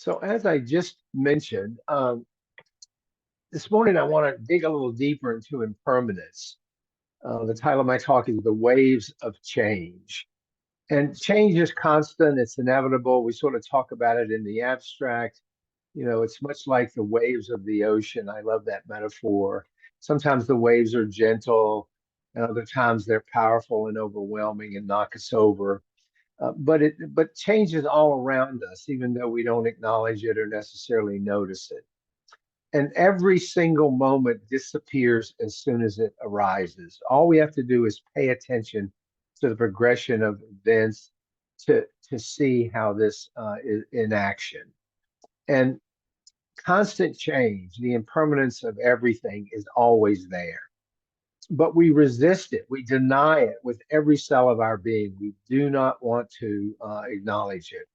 So, as I just mentioned, this morning I want to dig a little deeper into impermanence. The title of my talk is The Waves of Change. And change is constant, it's inevitable. We sort of talk about it in the abstract. It's much like the waves of the ocean. I love that metaphor. Sometimes the waves are gentle, and other times they're powerful and overwhelming and knock us over. But change is all around us, even though we don't acknowledge it or necessarily notice it. And every single moment disappears as soon as it arises. All we have to do is pay attention to the progression of events to see how this is in action. And constant change, the impermanence of everything is always there. But we resist it, we deny it with every cell of our being. We do not want to acknowledge it.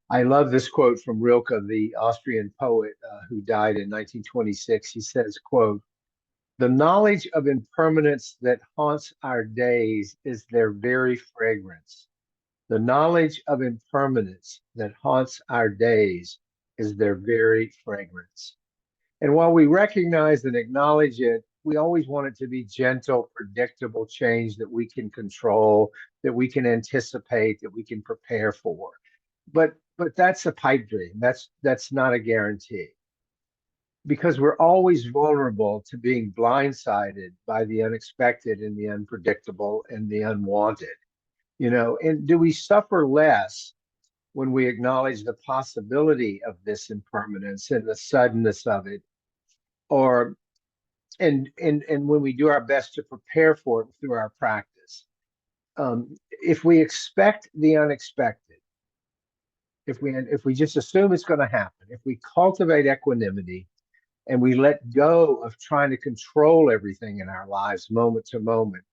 I love this quote from Rilke, the Austrian poet who died in 1926. He says, quote, "The knowledge of impermanence that haunts our days is their very fragrance. The knowledge of impermanence that haunts our days is their very fragrance." And while we recognize and acknowledge it, we always want it to be gentle, predictable change that we can control, that we can anticipate, that we can prepare for. But that's a pipe dream. That's not a guarantee because we're always vulnerable to being blindsided by the unexpected and the unpredictable and the unwanted. And do we suffer less when we acknowledge the possibility of this impermanence and the suddenness of it, or and when we do our best to prepare for it through our practice? If we expect the unexpected, if we just assume it's going to happen, if we cultivate equanimity and we let go of trying to control everything in our lives moment to moment,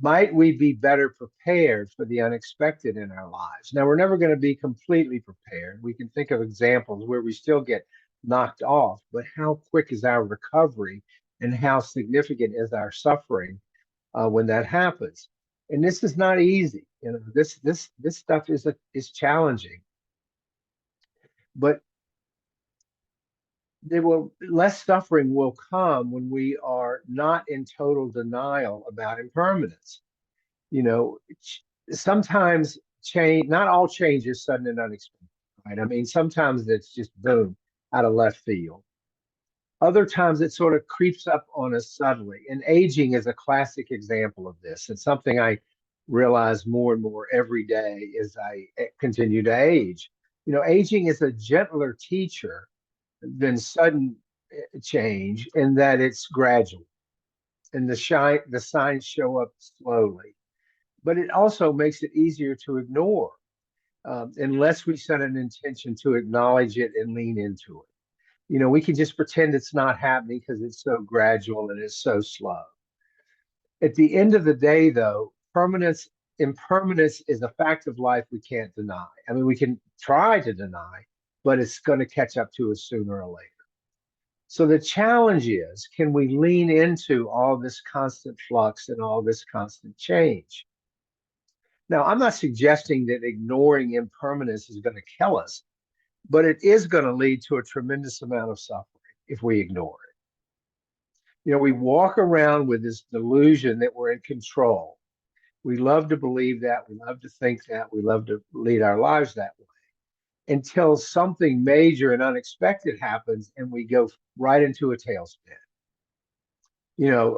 might we be better prepared for the unexpected in our lives? Now, we're never going to be completely prepared. We can think of examples where we still get knocked off, but how quick is our recovery and how significant is our suffering when that happens? And this is not easy. This stuff is challenging, but less suffering will come when we are not in total denial about impermanence. You know, sometimes change, not all change is sudden and unexpected, right? I mean, sometimes it's just boom, out of left field. Other times it sort of creeps up on us suddenly. And aging is a classic example of this. It's something I realize more and more every day as I continue to age. Aging is a gentler teacher than sudden change in that it's gradual and the signs show up slowly. But it also makes it easier to ignore unless we set an intention to acknowledge it and lean into it. We can just pretend it's not happening because it's so gradual and it's so slow. At the end of the day, though, impermanence is a fact of life we can't deny. I mean, we can try to deny, but it's going to catch up to us sooner or later. So the challenge is, can we lean into all this constant flux and all this constant change? Now, I'm not suggesting that ignoring impermanence is going to kill us, but it is going to lead to a tremendous amount of suffering if we ignore it. We walk around with this delusion that we're in control. We love to believe that. We love to think that. We love to lead our lives that way until something major and unexpected happens and we go right into a tailspin.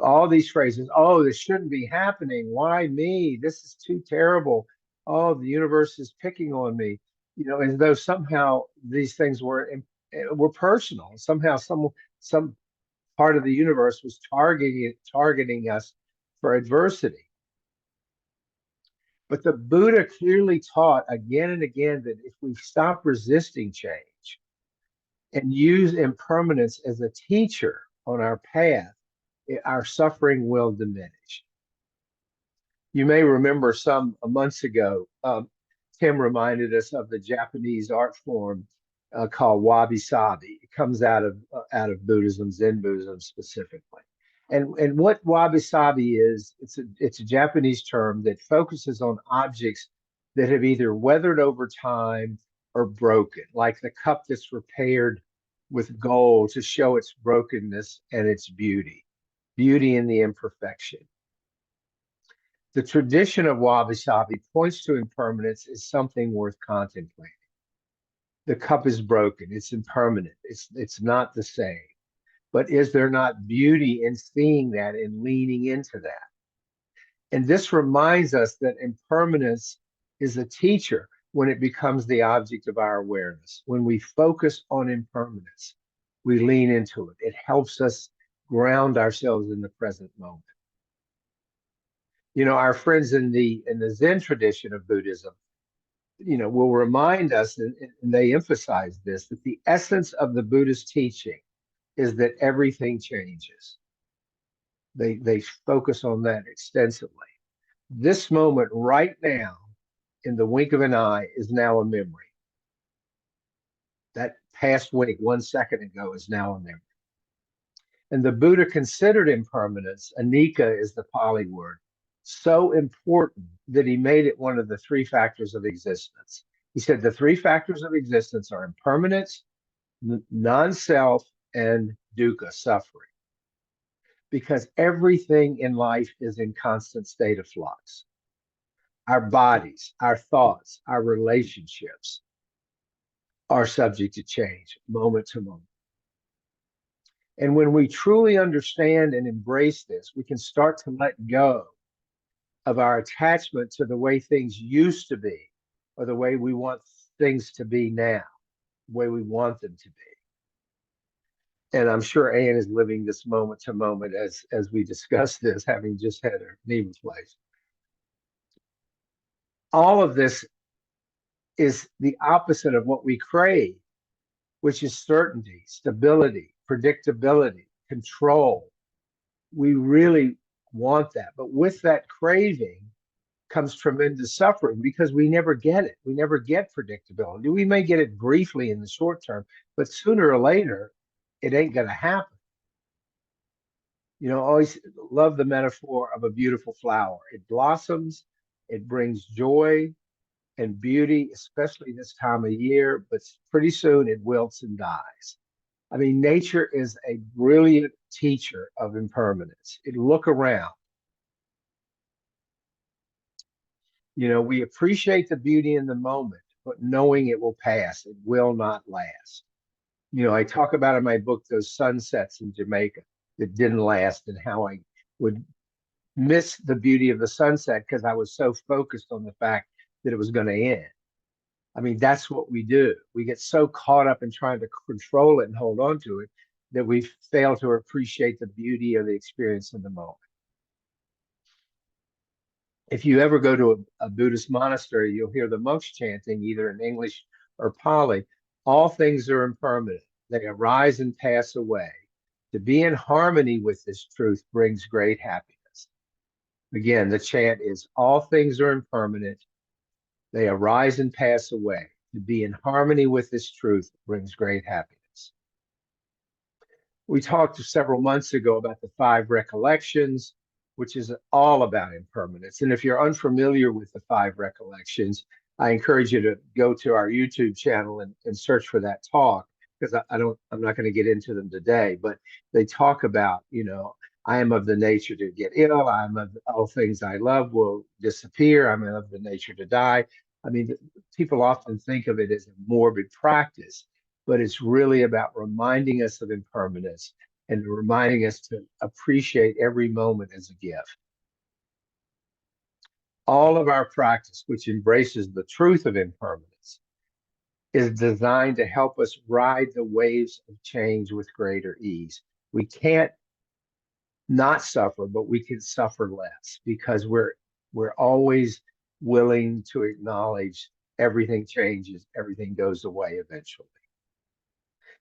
All these phrases, oh, this shouldn't be happening. Why me? This is too terrible. Oh, the universe is picking on me. As though somehow these things were personal. Somehow some part of the universe was targeting us for adversity. But the Buddha clearly taught again and again that if we stop resisting change and use impermanence as a teacher on our path, our suffering will diminish. You may remember some months ago, Tim reminded us of the Japanese art form called wabi-sabi. It comes out of Buddhism, Zen Buddhism specifically. And what wabi-sabi is, it's a Japanese term that focuses on objects that have either weathered over time or broken, like the cup that's repaired with gold to show its brokenness and its beauty in the imperfection. The tradition of wabi sabi points to impermanence as something worth contemplating. The cup is broken, it's impermanent, it's not the same. But is there not beauty in seeing that and leaning into that? And this reminds us that impermanence is a teacher when it becomes the object of our awareness. When we focus on impermanence, we lean into it. It helps us ground ourselves in the present moment. You know, our friends in the Zen tradition of Buddhism, you know, will remind us, and they emphasize this, that the essence of the Buddhist teaching is that everything changes. They focus on that extensively. This moment right now, in the wink of an eye, is now a memory. That past wink 1 second ago is now a memory. And the Buddha considered impermanence, anicca is the Pali word, so important that he made it one of the three factors of existence. He said the three factors of existence are impermanence, non-self, and dukkha, suffering. Because everything in life is in constant state of flux. Our bodies, our thoughts, our relationships are subject to change moment to moment. And when we truly understand and embrace this, we can start to let go of our attachment to the way things used to be or the way we want things to be now, the way we want them to be. And I'm sure Anne is living this moment to moment as we discuss this, having just had her knee replaced. All of this is the opposite of what we crave, which is certainty, stability, predictability, control. We really want that. But with that craving comes tremendous suffering because we never get it. We never get predictability. We may get it briefly in the short term, but sooner or later, it ain't going to happen. You know, I always love the metaphor of a beautiful flower. It blossoms, it brings joy and beauty, especially this time of year, but pretty soon it wilts and dies. I mean, nature is a brilliant teacher of impermanence. Look around. You know, we appreciate the beauty in the moment, but knowing it will pass, it will not last. You know, I talk about in my book those sunsets in Jamaica that didn't last and how I would miss the beauty of the sunset because I was so focused on the fact that it was going to end. I mean, that's what we do. We get so caught up in trying to control it and hold on to it that we fail to appreciate the beauty of the experience in the moment. If you ever go to a Buddhist monastery, you'll hear the monks chanting either in English or Pali, all things are impermanent. They arise and pass away. To be in harmony with this truth brings great happiness. Again, the chant is all things are impermanent. They arise and pass away. To be in harmony with this truth brings great happiness. We talked several months ago about the 5 recollections, which is all about impermanence. And if you're unfamiliar with the 5 recollections, I encourage you to go to our YouTube channel and search for that talk, because I'm not going to get into them today, but they talk about, you know, I am of the nature to get ill. I'm of all things I love will disappear. I'm of the nature to die. I mean, people often think of it as a morbid practice, but it's really about reminding us of impermanence and reminding us to appreciate every moment as a gift. All of our practice, which embraces the truth of impermanence, is designed to help us ride the waves of change with greater ease. We can't not suffer, but we can suffer less because we're always willing to acknowledge everything changes, everything goes away eventually.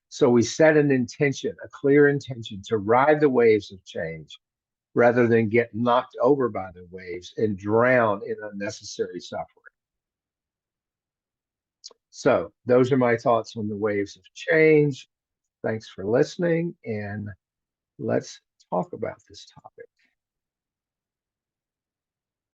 So we set an intention, a clear intention to ride the waves of change rather than get knocked over by the waves and drown in unnecessary suffering. So those are my thoughts on the waves of change. Thanks for listening, and let's talk about this topic.